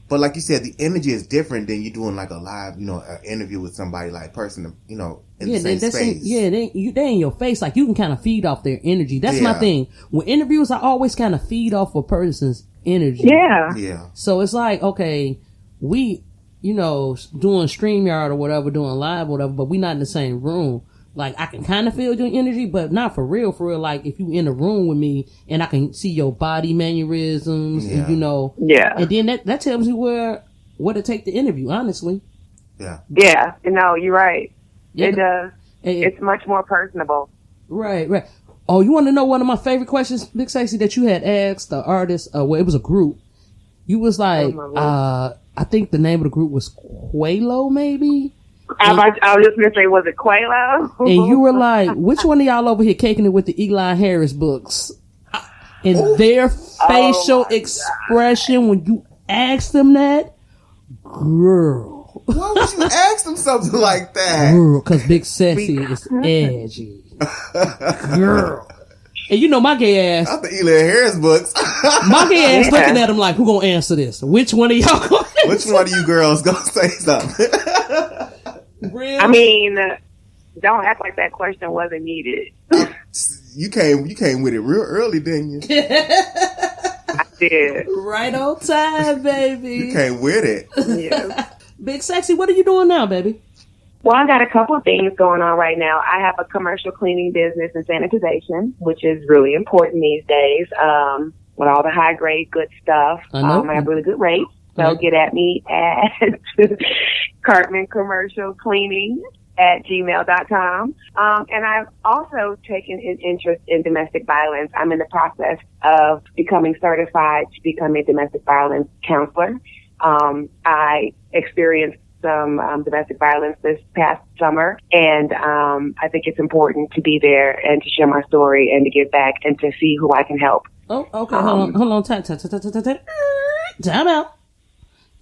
But like you said, the energy is different than you doing like a live, an interview with somebody like person, in the same space. They in your face. Like, you can kind of feed off their energy. That's my thing. With interviews, I always kind of feed off a person's energy. Yeah. Yeah. So it's like, okay, we, doing StreamYard or whatever, doing live or whatever, but we not in the same room. Like, I can kind of feel your energy, but not for real. Like, if you in a room with me and I can see your body mannerisms, and and then that tells you where to take the interview, honestly. Yeah. Yeah. You're right. Yeah. It does. It's much more personable. Right. Oh, you want to know one of my favorite questions, BigSexy, that you had asked the artist? Well, it was a group. You was like, I think the name of the group was Quelo, maybe? I was just going to say, was it Quelo? And you were like, which one of y'all over here caking it with the Eli Harris books? And their facial expression when you asked them that, girl. Why would you ask them something like that? Girl, because BigSexy is edgy. Girl. And my gay ass. Not the Eli Harris books. My gay ass looking at him like, who gonna answer this? Which one of y'all gonna answer? Which one of you girls gonna say something? Really? I mean, don't act like that question wasn't needed. You came with it real early, didn't you? I did. Right on time, baby. You came with it. Yeah. BigSexy, what are you doing now, baby? Well, I got a couple of things going on right now. I have a commercial cleaning business and sanitization, which is really important these days. With all the high grade good stuff, I have really good rates. So get at me at Cartman Commercial Cleaning at gmail.com. And I've also taken an interest in domestic violence. I'm in the process of becoming certified to become a domestic violence counselor. I experienced some domestic violence this past summer, and I think it's important to be there and to share my story and to give back and to see who I can help. Oh, okay. Hold on. Time out.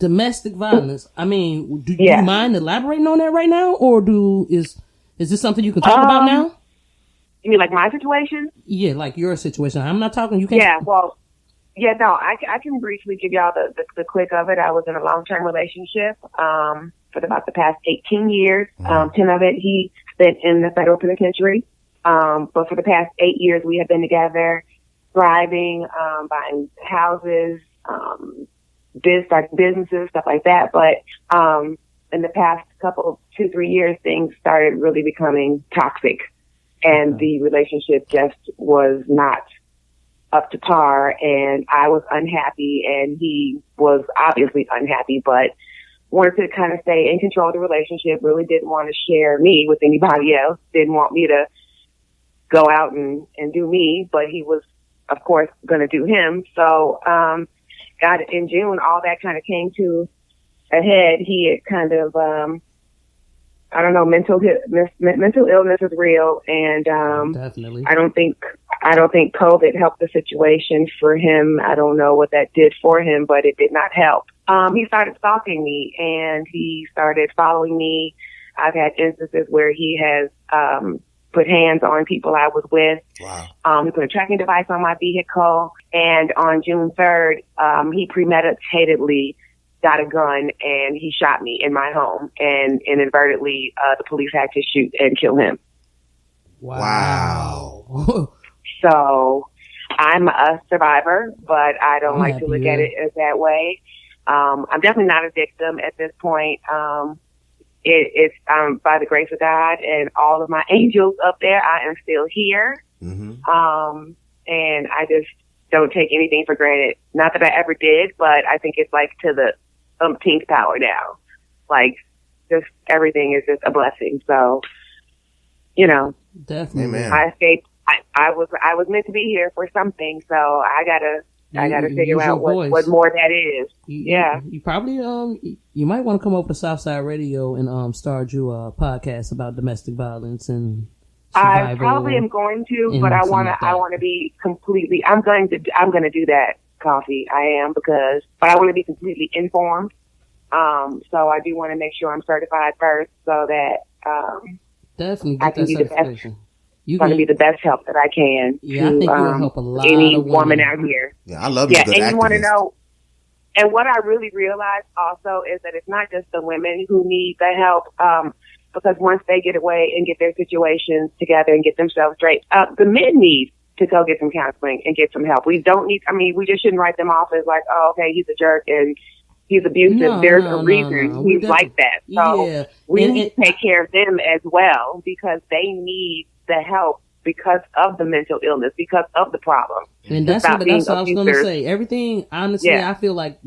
Domestic violence. I mean, do you mind elaborating on that right now, or is this something you can talk about now? You mean like my situation? Yeah, like your situation. I'm not talking. You can't. Yeah. Well. Yeah. No. I can briefly give y'all the quick of it. I was in a long-term relationship for about the past 18 years. 10 of it he spent in the federal penitentiary. But for the past 8 years, we have been together, thriving, buying houses, starting businesses, stuff like that. But in the past 2-3 years, things started really becoming toxic, and the relationship just was not up to par. And I was unhappy, and he was obviously unhappy, but wanted to kind of stay in control of the relationship. Really didn't want to share me with anybody else. Didn't want me to go out and do me, but he was, of course, going to do him. So, in June, all that kind of came to a head. He had kind of, I don't know, mental illness is real. And, definitely. I don't think COVID helped the situation for him. I don't know what that did for him, but it did not help. He started stalking me, and he started following me. I've had instances where he has, put hands on people I was with. Wow. He put a tracking device on my vehicle. And on June 3rd, he premeditatedly got a gun and he shot me in my home. And inadvertently, the police had to shoot and kill him. Wow. So I'm a survivor, but I don't like to look at it as that way. I'm definitely not a victim at this point. It's by the grace of God and all of my angels up there, I am still here. Mm-hmm. And I just don't take anything for granted. Not that I ever did, but I think it's like to the umpteenth power now. Like, just everything is just a blessing. So, you know, definitely. Amen. I escaped. I was meant to be here for something. So I gotta figure out what more that is. You probably you might want to come over to Southside Radio and start you a podcast about domestic violence and survival. I probably am going to, but I want to be completely. I'm going to do that, Coffee. I am but I want to be completely informed. So I do want to make sure I'm certified first, so that definitely get that certification. You're going to be the best help that I can. Yeah, to, I think you'll help a lot any of woman out here. Yeah, I love you. Yeah, and you want to know. And what I really realized also is that it's not just the women who need the help, because once they get away and get their situations together and get themselves straight, the men need to go get some counseling and get some help. We just shouldn't write them off as like, oh, okay, he's a jerk and he's abusive. There's a reason he's like that. So we need to take care of them as well, because they need the help because of the mental illness, because of the problem. And that's what I was going to say. Everything, honestly, I feel like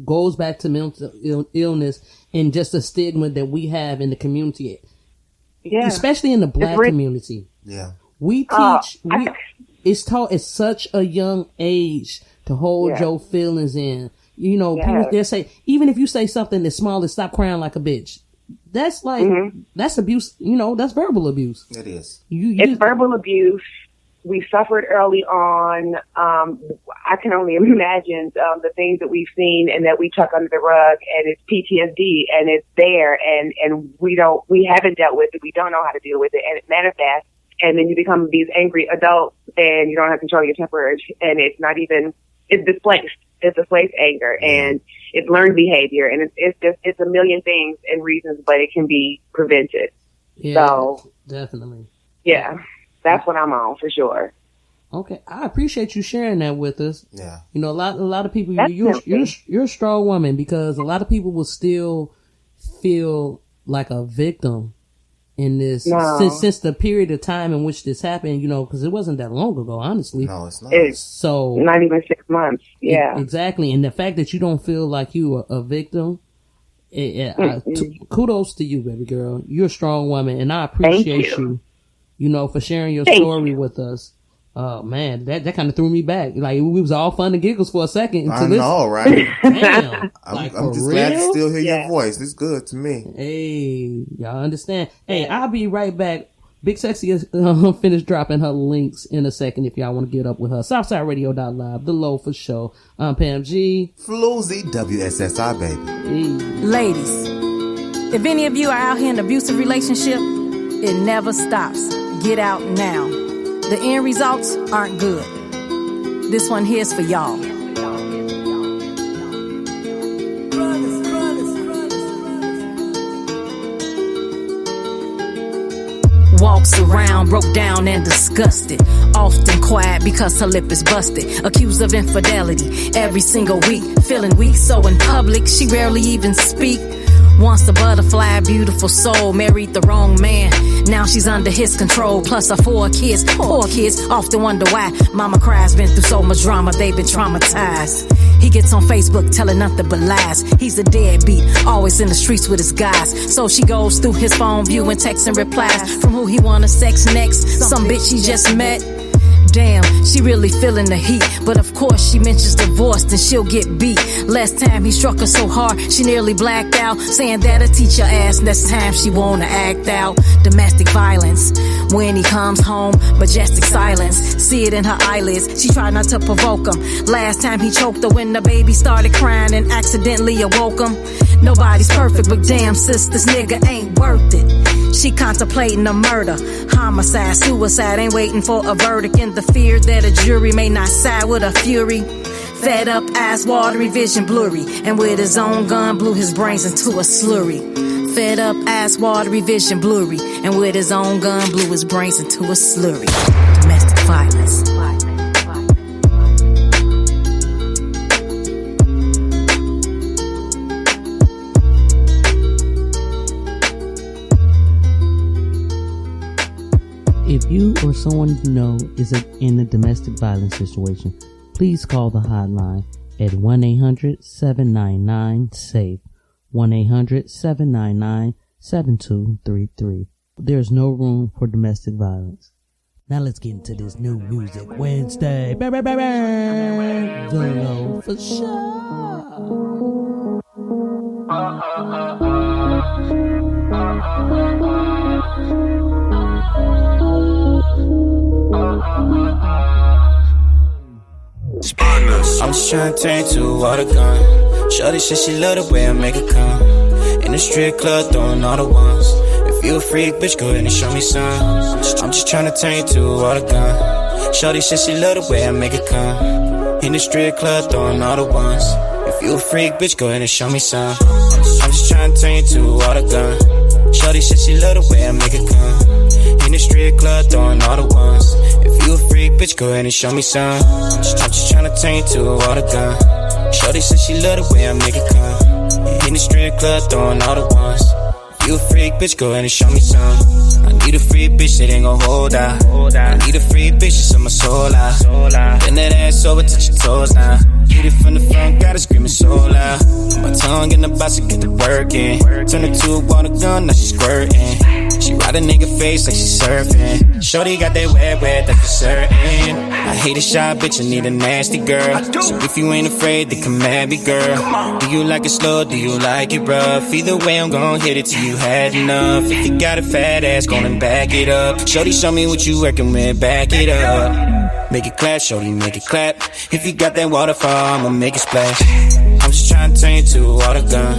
goes back to mental illness and just the stigma that we have in the community. Yeah. Especially in the Black community. Yeah. We teach, it's taught at such a young age to hold your feelings in. You know, people, they say, even if you say something that's small, stop crying like a bitch. That's like, that's abuse, you know, that's verbal abuse. It is. It's verbal abuse. We suffered early on. I can only imagine the things that we've seen and that we tuck under the rug, and it's PTSD, and it's there, and we haven't dealt with it. We don't know how to deal with it, and it manifests, and then you become these angry adults, and you don't have control of your temper, and it's displaced. It's displaced anger, and it's learned behavior, and it's a million things and reasons, but it can be prevented. Yeah, so definitely. Yeah, that's what I'm on for sure. Okay, I appreciate you sharing that with us. Yeah, you know, a lot of people. You're a strong woman, because a lot of people will still feel like a victim in this since the period of time in which this happened, you know, because it wasn't that long ago, honestly. No, it's not. So not even 6 months. Yeah, exactly. And the fact that you don't feel like you are a victim, kudos to you, baby girl. You're a strong woman, and I appreciate you know, for sharing your story with us. Oh man, that kind of threw me back. Like, we was all fun and giggles for a second. I know, right? Damn. I'm just glad to still hear your voice. It's good to me. Hey, y'all understand? Hey, I'll be right back. BigSexy is finished dropping her links in a second if y'all want to get up with her. SouthsideRadio.live, The Low for Show. I'm Pam G. FluZ, WSSI, baby. Hey. Ladies, if any of you are out here in an abusive relationship, it never stops. Get out now. the end results aren't good. This one here's for y'all. Walks around broke down and disgusted, often quiet because her lip is busted, accused of infidelity every single week, feeling weak, so in public she rarely even speak. Once a butterfly, beautiful soul, married the wrong man. Now she's under his control, plus her 4 kids. Poor kids often wonder why mama cries, been through so much drama, they've been traumatized. He gets on Facebook telling nothing but lies. He's a deadbeat, always in the streets with his guys. So she goes through his phone, viewing texts and replies from who he wanna sex next. Some bitch he just met. Damn, she really feeling the heat. But of course she mentions divorce, then she'll get beat. Last time he struck her so hard, she nearly blacked out, saying that'll teach her ass next time she wanna act out. Domestic violence, when he comes home, majestic silence. See it in her eyelids, she tried not to provoke him. Last time he choked her when the baby started crying and accidentally awoke him. Nobody's perfect, but damn sis, this nigga ain't worth it. She contemplating a murder, homicide, suicide, ain't waiting for a verdict in the fear that a jury may not side with her fury. Fed up, eyes watery, vision blurry, and with his own gun blew his brains into a slurry. Fed up, eyes watery, vision blurry, and with his own gun blew his brains into a slurry. Domestic violence. If you or someone you know is in a domestic violence situation, please call the hotline at 1-800-799-SAFE, 1-800-799-7233. There's no room for domestic violence. Now let's get into this new music Wednesday. The Low for sure. I'm just tryna turn to a water gun. Shorty said she love the way I make it come. In the strip club throwing all the ones. If you a freak, bitch, go ahead and show me some. I'm just tryna turn to a water gun. Shorty said she love the way I make it come. In the strip club throwing all the ones. If you a freak, bitch, go ahead and show me some. I'm just tryna turn to a water gun. Shorty said she love the way I make it come. In the strip club throwing all the ones. If you a freak, bitch, go ahead and show me some. I'm just tryna turn to a water gun. Shorty said she love the way I make it come. In the strip club throwing all the ones. If you a freak, bitch, go ahead and show me some. I need a free bitch that ain't gon' hold out. I need a free bitch to set my soul out. Bend that ass over, touch your toes now. Hit it from the front, gotta scream it so loud. My tongue in the box to get the work in. Turn it to a water gun, now she squirting. She ride a nigga face like she surfing. Shorty got that wet, that's for certain. I hate a shy bitch, I need a nasty girl. So if you ain't afraid, then come at me, girl. Do you like it slow, do you like it rough? Either way, I'm gon' hit it till you had enough. If you got a fat ass, go and back it up. Shorty, show me what you working with, back it up. Make it clap, shorty, make it clap. If you got that waterfall, I'ma make it splash. I'm just tryna turn you to a water gun.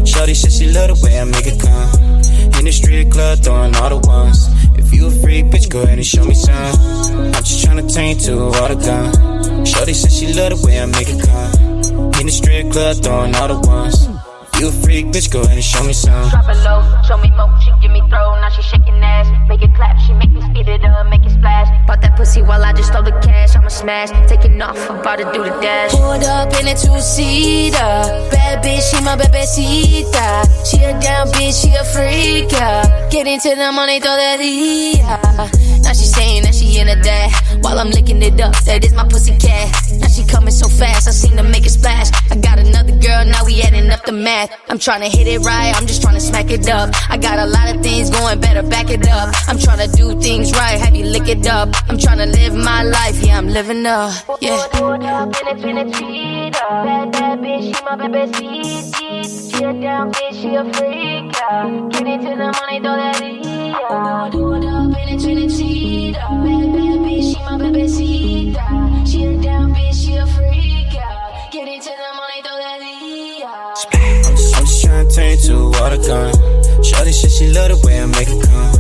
Shorty said she love the way I make it come. In the street club, throwing all the ones. If you a freak, bitch, go ahead and show me some. I'm just tryna turn you to a water gun. Shorty said she love the way I make it come. In the street club, throwing all the ones. If you a freak, bitch, go ahead and show me some. Drop it low, show me more, she give me throw. Now she shaking ass, make it clap, she make me speed it up, make it splash. Bought that pussy while I just stole the cash, I'ma smash. Taking off, I'm about to do the dash. Pulled up in a two-seater, bad bitch, she my bebecita. She a down bitch, she a freak, yeah. Get into the money, throw that yeah. Now she saying that she into that, while I'm licking it up, that is my pussy cat. Now she coming so fast, I seen her make it splash. I got another girl, now we adding up the math. I'm tryna hit it right, I'm just tryna smack it up. I got a lot of things going, better back it up. I'm tryna do things right, have you lick it up. I'm tryna live my life, yeah, I'm living up, yeah. Bad bitch, she my bebecita. She a down bitch, she a freak, yeah. Get into the money, throw that yeah. Do it up in a cheetah. Bad bitch, she my bebecita. She a down bitch, she a freak, yeah. Get into the money, throw that yeah. I'm just tryna turn you to a water gun. Shorty said she love the way I make it come.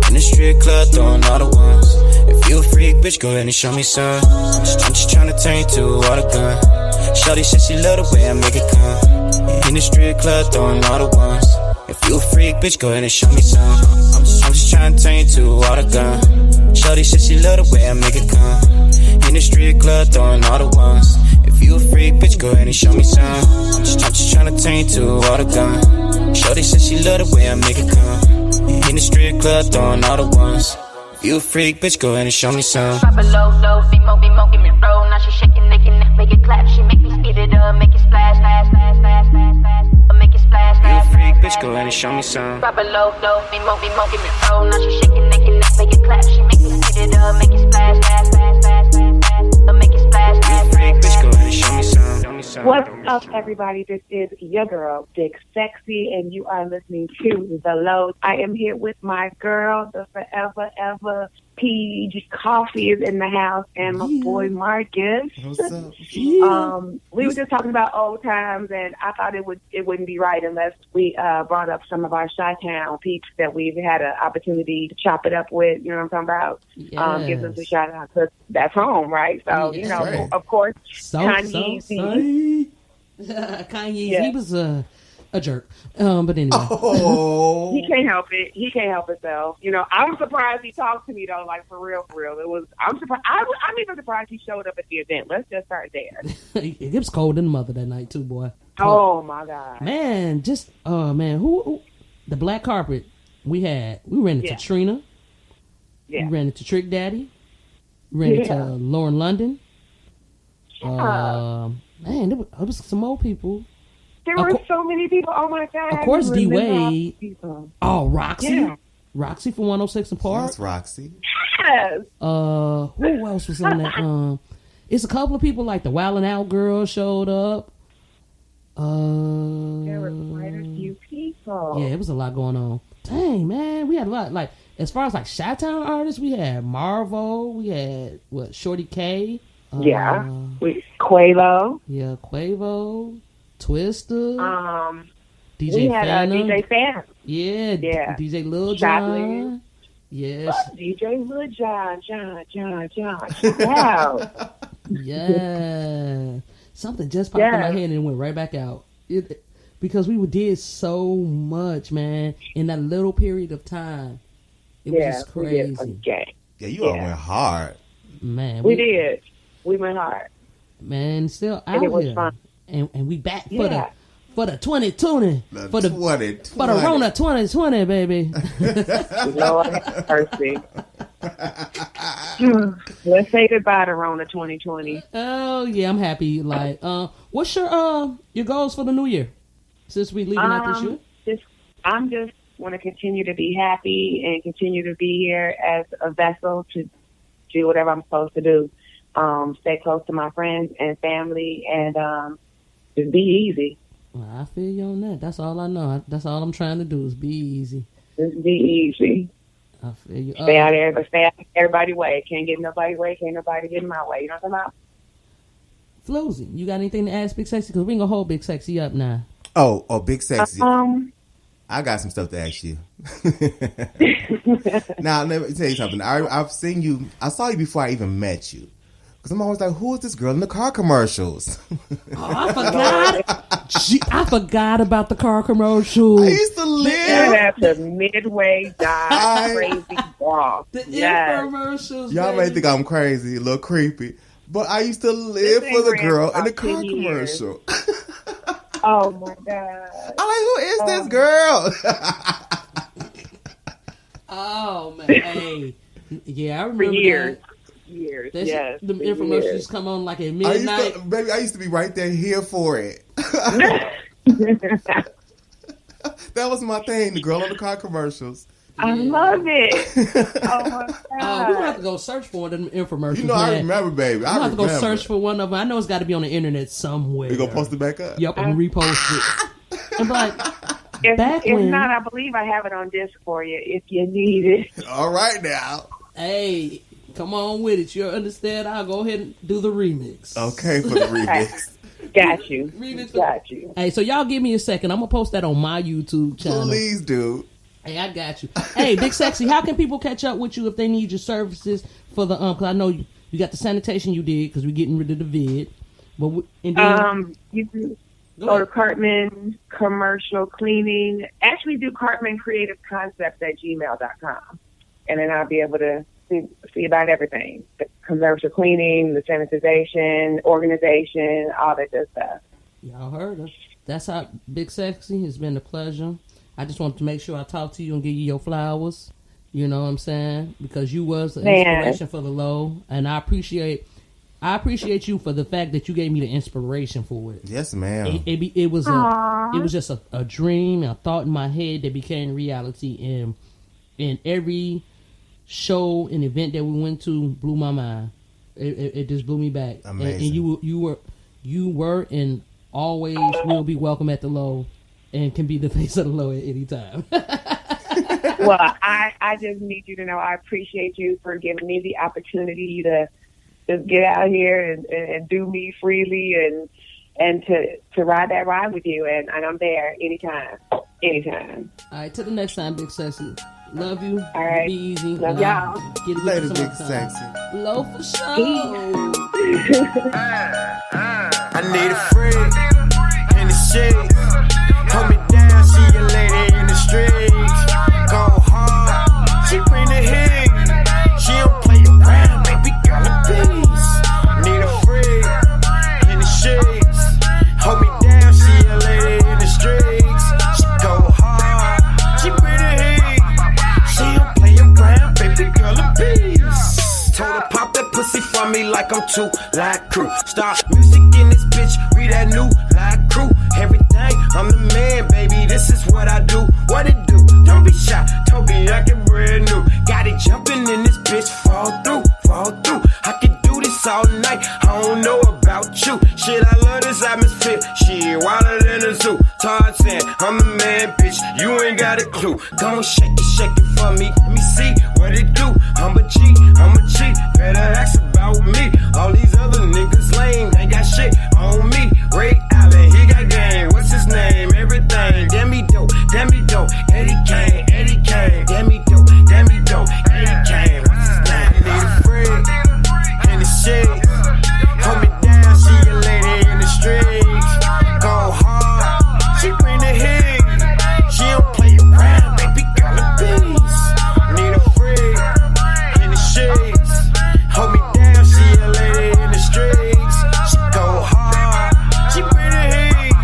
In the street club, throwing all the ones. If you a freak, bitch, go ahead and show me some. I'm just tryna turn you to a water gun. Shorty said she love the way I make it come. In the street club, throwing all the ones. If you a freak, bitch, go ahead and show me some. I'm just tryna turn you to a water gun. Shorty said she love the way I make it come. In the street club, throwing all the ones. If you a freak, bitch, go ahead and show me some. I'm just tryna turn you to a water gun. Shorty said she love the way I make it come. In the street club, throwing all the ones. If you a freak, bitch, go ahead and show me some. Drop it low, be mo, give me roll. Now she shaking, making it, make it clap. She make me speed it up, make it splash, splash, splash, splash, splash, splash. Make it splash, You a splash, freak, splash, bitch, go ahead and show me some. drop it low, be mo, give me roll. Now she shaking, making it, make it clap. She make me speed it up, make it splash, splash, splash, splash, splash, splash. Make it splash, splash, freak, bitch, go ahead and show me some. Show me some. What's up, everybody? This is your girl, BigSexy, and you are listening to The Low. I am here with my girl, the forever, ever Peach. Coffee is in the house, and my boy Marcus. What's up? We were just talking about old times, and I thought it wouldn't be right unless we brought up some of our Chi-Town peeps that we've had an opportunity to chop it up with. You know what I'm talking about? Yes. Give them a shout out because that's home, right? So Yes. you know, Right. of course, Kanye, he was a jerk. But anyway. Oh. he can't help it. He can't help himself. You know, I was surprised he talked to me though, like for real, for real. I'm surprised. I'm even surprised he showed up at the event. Let's just start there. It was cold in the mother that night too, boy. Oh my God. Man, who the black carpet we ran into Trina. Yeah. We ran into Trick Daddy. We ran into Lauren London. Man, there was some old people. There were so many people. Oh my God. Of course, D Wade. People. Oh, Roxy. Yeah. Roxy from 106 and Park. That's Roxy. Yes. Who else was on that? It's a couple of people like the Wildin' Out girl showed up. There were quite a few people. Yeah, it was a lot going on. Dang, man, we had a lot. Like as far as like Chi-Town artists, we had Marvo, we had Shorty K. Quavo. Yeah, Quavo, Twister. DJ we had Phantom. DJ Phantom. Yeah. DJ Lil Jon. Yes. DJ Lil Jon. Wow. Yeah. Something just popped in my head and it went right back out. Because we did so much, man, in that little period of time. It was just crazy. Yeah, you all went hard. Man. We did. We went hard. Man, still out it was here. Fun. And we back for the 2020. For the 2020. For the Rona 2020, baby. Lord have mercy. Let's say goodbye to Rona 2020. Oh yeah, I'm happy. Like, what's your goals for the new year? Since we leaving out this year, I'm just want to continue to be happy and continue to be here as a vessel to do whatever I'm supposed to do. Stay close to my friends and family, and just be easy. Well, I feel you on that. That's all I know. That's all I'm trying to do is be easy. Just be easy. I feel you. Stay out there, but stay out of everybody's way. Can't get nobody's way. Can't nobody get in my way. You know what I'm talking about? FluZ, you got anything to ask BigSexy? Because we ain't gonna hold BigSexy up now. Oh, BigSexy. I got some stuff to ask you. Now, let me tell you something. I've seen you. I saw you before I even met you. Because I'm always like, who is this girl in the car commercials? I forgot. I forgot about the car commercial. I used to live at the Midway Dive Crazy Ball. The infomercials. Y'all may think I'm crazy, a little creepy. But I used to live for the girl in the car commercial. Oh my God. I'm like, who is this girl? Oh man. Hey. Yeah, I remember for years. That. Years. That's, yes. The infomercials come on like at midnight. I used to be right there here for it. That was my thing, the girl in the car commercials. I love it. Oh my God. We're gonna have to go search for them infomercials. You know, I remember, baby. We're gonna have to go search for one of them. I know it's got to be on the internet somewhere. We gonna post it back up? Yep, and repost it. And like, if not, I believe I have it on disc for you if you need it. All right now. Hey, come on with it. You understand? I'll go ahead and do the remix. Okay, for the remix. Got you. Remix. Got you. Hey, so y'all give me a second. I'm gonna post that on my YouTube channel. Please do. Hey, I got you. Hey, BigSexy, how can people catch up with you if they need your services for the because I know you got the sanitation you did because we're getting rid of the vid. But you can go to Cartman Commercial Cleaning. Actually, do Cartman Creative Concepts at gmail.com, and then I'll be able to see about everything: the commercial cleaning, the sanitization, organization, all that good stuff. Y'all heard her. That's how BigSexy. It's been a pleasure. I just wanted to make sure I talk to you and give you your flowers. You know what I'm saying? Because you was an inspiration for the low, and I appreciate you for the fact that you gave me the inspiration for it. Yes, ma'am. It was just a dream, a thought in my head that became reality, and every show and event that we went to blew my mind. It just blew me back. Amazing. And you were and always will be welcome at the low. And can be the face of the low at any time. Well, I just need you to know I appreciate you for giving me the opportunity to just get out here and do me freely and to ride that ride with you. And I'm there anytime. All right, till the next time, BigSexy. Love you. All right. Be easy. Love y'all. Get later, BigSexy. Low for sure. I need a friend in the shade. Hold me down, she a lady in the streets. Go hard, she bring the heat. She don't play around, baby girl a beast. Need a freak in the sheets. Hold me down, she a lady in the streets. She go hard, she bring the heat. She don't play around, baby girl a beast. Told her pop that pussy for me like I'm too like crew. Start music in this bitch, we that new like crew. Everything, I'm the man, baby, this is what I do. What it do? Don't be shy, don't be acting brand new. Got it jumping in this bitch, fall through. I could do this all night, I don't know about you. Shit, I love this atmosphere, shit, wilder than a zoo. Tarzan, I'm the man, bitch, you ain't got a clue. Gon' shake it for me, let me see what it do. I'm a G, better ask about me. All these other niggas lame, they got shit on me. Ray Allen, he got game, what's his name? Everything, damn me dope, Eddie Kane, damn me dope, Eddie Kane, what's his name? I need a friend in the shade, hold me down, she a lady in the streets. Go hard, she bring the heat, she don't play around, baby girl a beast. Need a friend in the shades, hold me down, she a lady in the streets. She go hard, she bring the heat,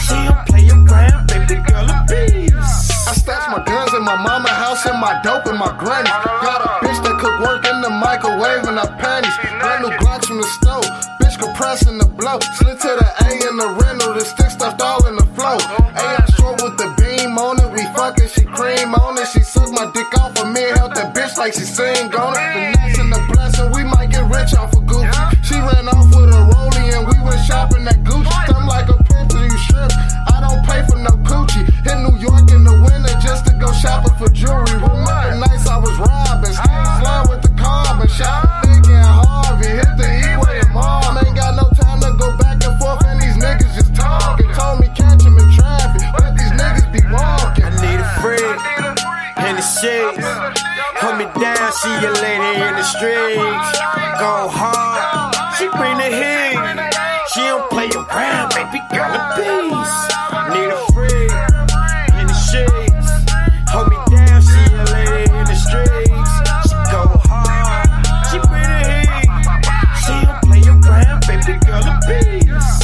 she don't play around, baby girl a beast. I stashed my guns in my mama house and my dope in my granny. Got a bitch that could work in the microwave and her panties. Brand new Glocks from the stove, bitch compressing the blow. Slid to the A in the rental, the stick stuffed all in the flow. AI short with the beam on it, we fucking, she cream on it. She sucked my dick off of me and held that bitch like she sing on it. Finessing the blessing, we might get rich off of Gucci. She ran off with a rollie and we went shopping at Gucci. I'm like a pimp, you shrimp, I don't pay for no coochie. Hit New York in the winter just to go shopping for jewelry. Remember nights I was robbing, still slime with the carbon. Shot Big and Harvey, hit the E-way and mom. Ain't got no time to go back and forth and these niggas just talking. Told me catch him in traffic, but these niggas be walking. I need a friend in the shades, hold me down, she a lady in the streets. Go hard, she bring the heat, she don't play around, baby girl a beast. Need a friend in the shades, hold me down, she a lady in the streets. She go hard, she bring the heat, she don't play around, baby girl a beast.